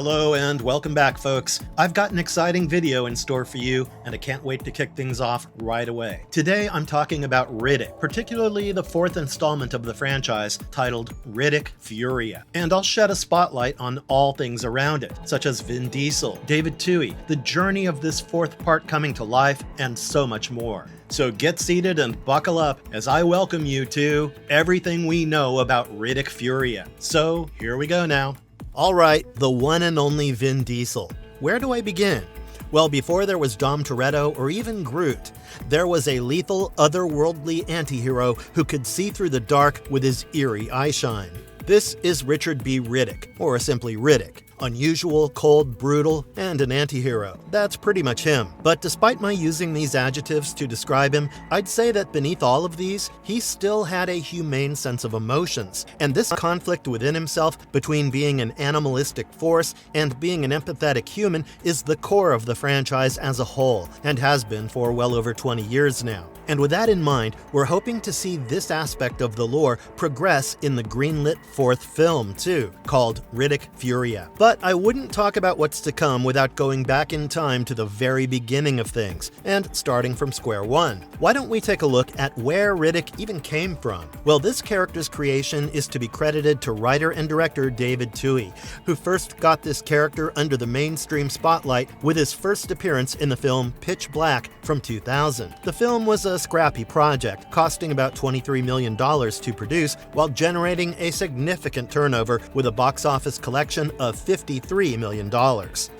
Hello and welcome back, folks. I've got an exciting video in store for you, and I can't wait to kick things off right away. Today I'm talking about Riddick, particularly the fourth installment of the franchise titled Riddick Furya. And I'll shed a spotlight on all things around it, such as Vin Diesel, David Twohy, the journey of this fourth part coming to life, and so much more. So get seated and buckle up as I welcome you to everything we know about Riddick Furya. So here we go now. Alright, the one and only Vin Diesel. Where do I begin? Well, before there was Dom Toretto or even Groot, there was a lethal, otherworldly antihero who could see through the dark with his eerie eyeshine. This is Richard B. Riddick, or simply Riddick. Unusual, cold, brutal, and an anti-hero. That's pretty much him. But despite my using these adjectives to describe him, I'd say that beneath all of these, he still had a humane sense of emotions. And this conflict within himself between being an animalistic force and being an empathetic human is the core of the franchise as a whole, and has been for well over 20 years now. And with that in mind, we're hoping to see this aspect of the lore progress in the greenlit fourth film too, called Riddick Furya. But I wouldn't talk about what's to come without going back in time to the very beginning of things, and starting from square one. Why don't we take a look at where Riddick even came from? Well, this character's creation is to be credited to writer and director David Twohy, who first got this character under the mainstream spotlight with his first appearance in the film Pitch Black from 2000. The film was a scrappy project, costing about $23 million to produce, while generating a significant turnover with a box office collection of $53 million.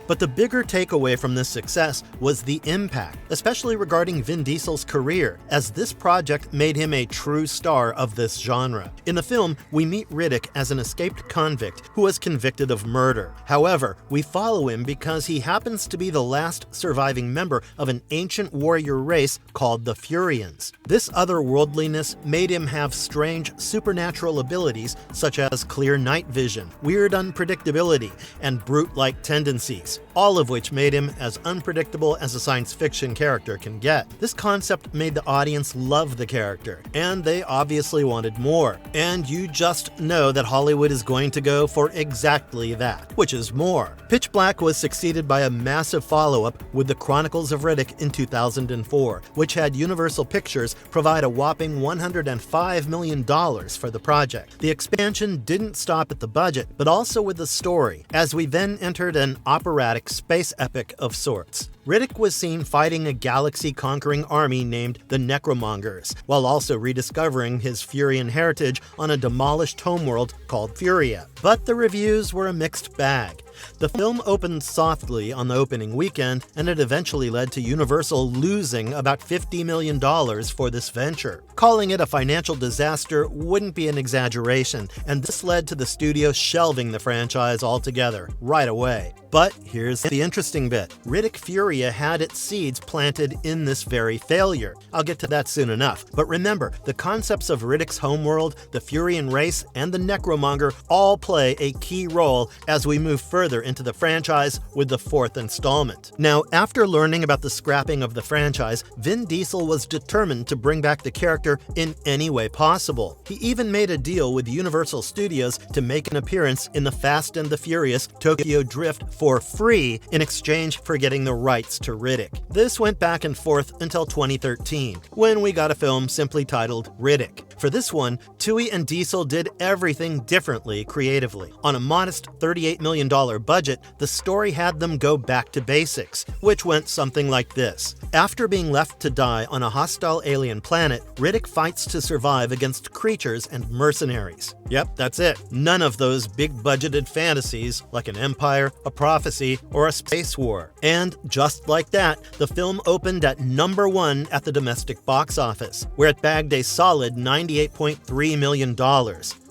But the bigger takeaway from this success was the impact, especially regarding Vin Diesel's career, as this project made him a true star of this genre. In the film, we meet Riddick as an escaped convict who was convicted of murder. However, we follow him because he happens to be the last surviving member of an ancient warrior race called the Furyans. This otherworldliness made him have strange supernatural abilities such as clear night vision, weird unpredictability, and brute-like tendencies, all of which made him as unpredictable as a science fiction character can get. This concept made the audience love the character, and they obviously wanted more. And you just know that Hollywood is going to go for exactly that, which is more. Pitch Black was succeeded by a massive follow-up with The Chronicles of Riddick in 2004, which had Universal Pictures provide a whopping $105 million for the project. The expansion didn't stop at the budget, but also with the story, as we then entered an operatic space epic of sorts. Riddick was seen fighting a galaxy-conquering army named the Necromongers, while also rediscovering his Furyan heritage on a demolished homeworld called Furya. But the reviews were a mixed bag. The film opened softly on the opening weekend, and it eventually led to Universal losing about $50 million for this venture. Calling it a financial disaster wouldn't be an exaggeration, and this led to the studio shelving the franchise altogether, right away. But here's the interesting bit. Riddick Furya had its seeds planted in this very failure. I'll get to that soon enough. But remember, the concepts of Riddick's homeworld, the Furyan race, and the Necromonger all play a key role as we move further into the franchise with the fourth installment. Now, after learning about the scrapping of the franchise, Vin Diesel was determined to bring back the character in any way possible. He even made a deal with Universal Studios to make an appearance in the Fast and the Furious Tokyo Drift for free in exchange for getting the rights to Riddick. This went back and forth until 2013, when we got a film simply titled Riddick. For this one, Twohy and Diesel did everything differently creatively. On a modest $38 million budget, the story had them go back to basics, which went something like this. After being left to die on a hostile alien planet, Riddick fights to survive against creatures and mercenaries. Yep, that's it. None of those big-budgeted fantasies like an empire, a prophecy, or a space war. And just like that, the film opened at number 1 at the domestic box office, where it bagged a solid $98.3 million.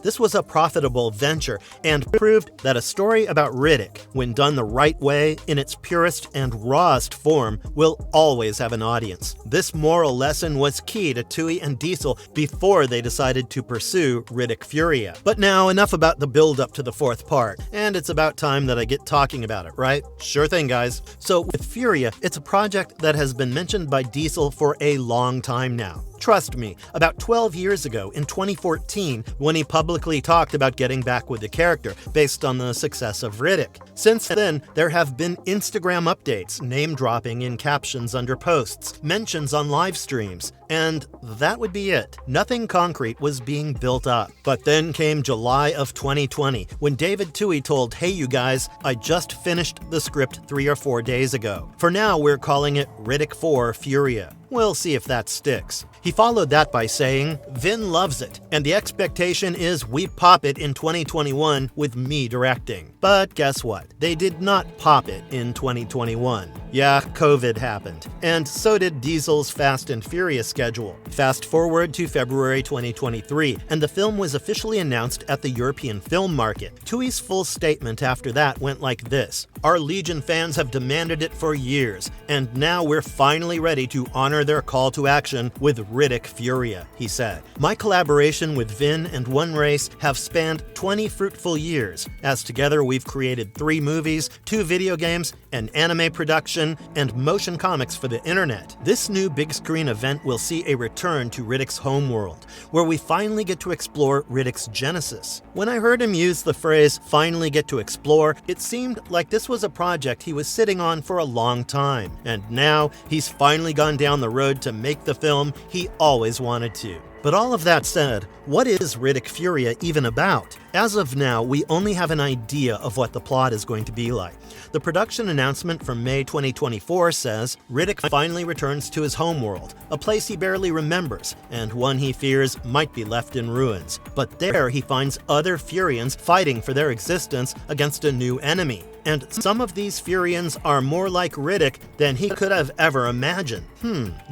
This was a profitable venture and proved that a story about Riddick, when done the right way in its purest and rawest form, will always have an audience. This moral lesson was key to Twohy and Diesel before they decided to pursue Riddick Furya. But now enough about the build-up to the fourth part, and it's about time that I get talking about it, right? Sure thing, guys. So with Furya, it's a project that has been mentioned by Diesel for a long time now. Trust me, about 12 years ago, in 2014, when he publicly talked about getting back with the character based on the success of Riddick. Since then, there have been Instagram updates, name-dropping in captions under posts, mentions on live streams, and that would be it. Nothing concrete was being built up. But then came July of 2020, when David Twohy told, "Hey you guys, I just finished the script 3 or 4 days ago. For now, we're calling it Riddick 4 Furya. We'll see if that sticks." He followed that by saying, "Vin loves it, and the expectation is we pop it in 2021 with me directing." But guess what? They did not pop it in 2021. Yeah, COVID happened, and so did Diesel's Fast and Furious schedule. Fast forward to February 2023, and the film was officially announced at the European film market. Twohy's full statement after that went like this: "Our Legion fans have demanded it for years, and now we're finally ready to honor their call to action with Riddick Furya," he said. "My collaboration with Vin and One Race have spanned 20 fruitful years, as together we've created 3 movies, 2 video games, an anime production, and motion comics for the internet. This new big screen event will see a return to Riddick's homeworld, where we finally get to explore Riddick's genesis." When I heard him use the phrase "finally get to explore," it seemed like this was a project he was sitting on for a long time, and now he's finally gone down the road to make the film he always wanted to. But all of that said, what is Riddick Furya even about? As of now, we only have an idea of what the plot is going to be like. The production announcement from May 2024 says, Riddick finally returns to his homeworld, a place he barely remembers, and one he fears might be left in ruins. But there he finds other Furyans fighting for their existence against a new enemy. And some of these Furyans are more like Riddick than he could have ever imagined.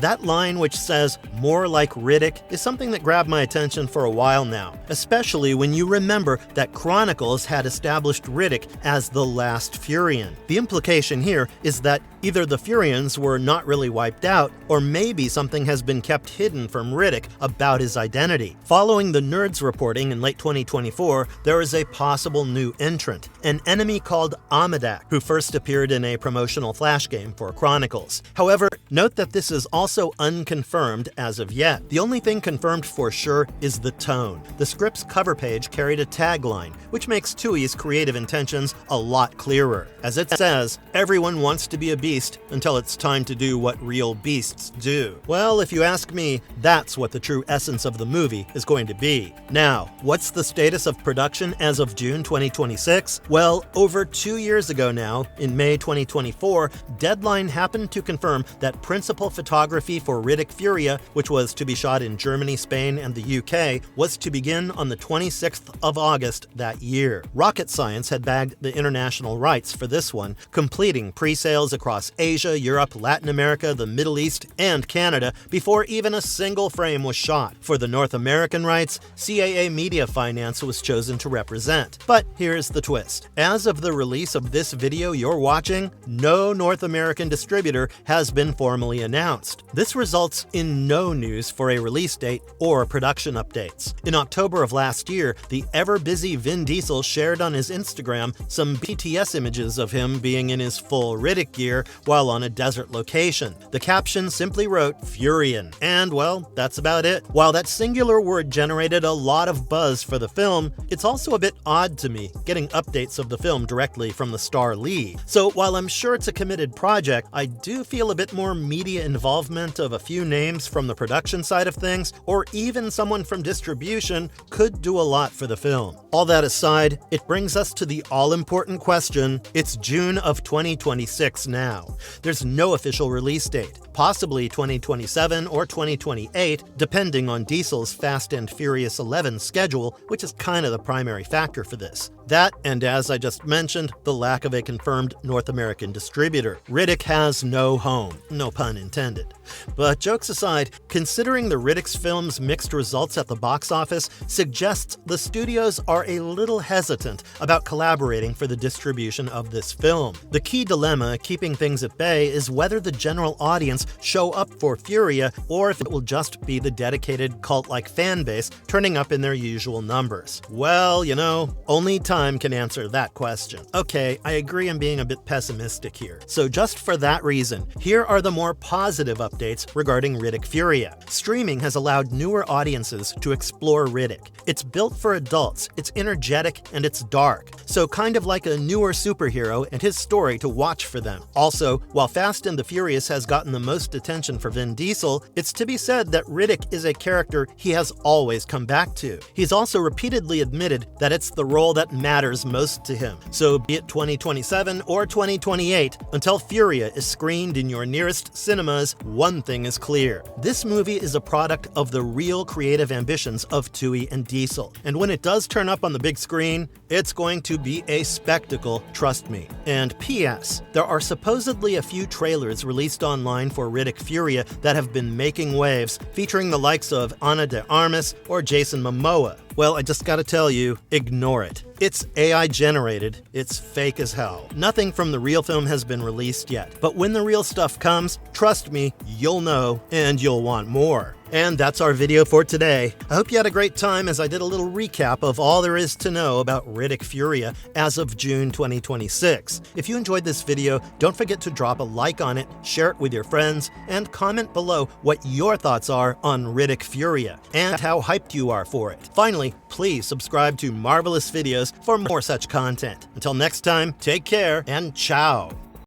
That line which says, "more like Riddick," is something that grabbed my attention for a while now, especially when you remember that Chronicles had established Riddick as the last Furyan. The implication here is that either the Furyans were not really wiped out, or maybe something has been kept hidden from Riddick about his identity. Following the Nerds reporting in late 2024, there is a possible new entrant, an enemy called Amadak, who first appeared in a promotional Flash game for Chronicles. However, note that this is also unconfirmed as of yet. The only thing confirmed for sure is the tone. The script's cover page carried a tagline, which makes Twohy's creative intentions a lot clearer. As it says, "Everyone wants to be a beast until it's time to do what real beasts do." Well, if you ask me, that's what the true essence of the movie is going to be. Now, what's the status of production as of June 2026? Well, over 2 years ago now, in May 2024, Deadline happened to confirm that principal photography for Riddick Furya, which was to be shot in Germany, Spain, and the UK, was to begin on the 26th of August that year. Rocket Science had bagged the international rights for this one, completing pre-sales across Asia, Europe, Latin America, the Middle East, and Canada before even a single frame was shot. For the North American rights, CAA Media Finance was chosen to represent. But here's the twist. As of the release of this video you're watching, no North American distributor has been formally announced. This results in no news for a release date or production updates. In October of last year, the ever-busy Vin Diesel shared on his Instagram some BTS images of him being in his full Riddick gear while on a desert location. The caption simply wrote, "Furyan," and well, that's about it. While that singular word generated a lot of buzz for the film, it's also a bit odd to me getting updates of the film directly from the star lead. So while I'm sure it's a committed project, I do feel a bit more media involvement of a few names from the production side of things, or even someone from distribution, could do a lot for the film. All that aside, it brings us to the all-important question. It's June of 2026 now. There's no official release date, possibly 2027 or 2028, depending on Diesel's Fast and Furious 11 schedule, which is kind of the primary factor for this. That, and as I just mentioned, the lack of a confirmed North American distributor. Riddick has no home, no pun intended. But jokes aside, considering the Riddick's film's mixed results at the box office suggests the studios are a little hesitant about collaborating for the distribution of this film. The key dilemma keeping things things at bay is whether the general audience show up for Furya or if it will just be the dedicated cult-like fan base turning up in their usual numbers. Well, you know, only time can answer that question. Okay, I agree I'm being a bit pessimistic here. So just for that reason, here are the more positive updates regarding Riddick Furya. Streaming has allowed newer audiences to explore Riddick. It's built for adults, it's energetic, and it's dark, so kind of like a newer superhero and his story to watch for them. Also, while Fast and the Furious has gotten the most attention for Vin Diesel, it's to be said that Riddick is a character he has always come back to. He's also repeatedly admitted that it's the role that matters most to him. So be it 2027 or 2028, until Furya is screened in your nearest cinemas, one thing is clear. This movie is a product of the real creative ambitions of Twohy and Diesel. And when it does turn up on the big screen, it's going to be a spectacle, trust me. And P.S. there are supposedly a few trailers released online for Riddick Furya that have been making waves, featuring the likes of Ana de Armas or Jason Momoa. Well, I just gotta tell you, ignore it. It's AI generated, it's fake as hell. Nothing from the real film has been released yet, but when the real stuff comes, trust me, you'll know, and you'll want more. And that's our video for today. I hope you had a great time as I did a little recap of all there is to know about Riddick Furya as of June 2026. If you enjoyed this video, don't forget to drop a like on it, share it with your friends, and comment below what your thoughts are on Riddick Furya and how hyped you are for it. Finally, please subscribe to Marvelous Videos for more such content. Until next time, take care and ciao!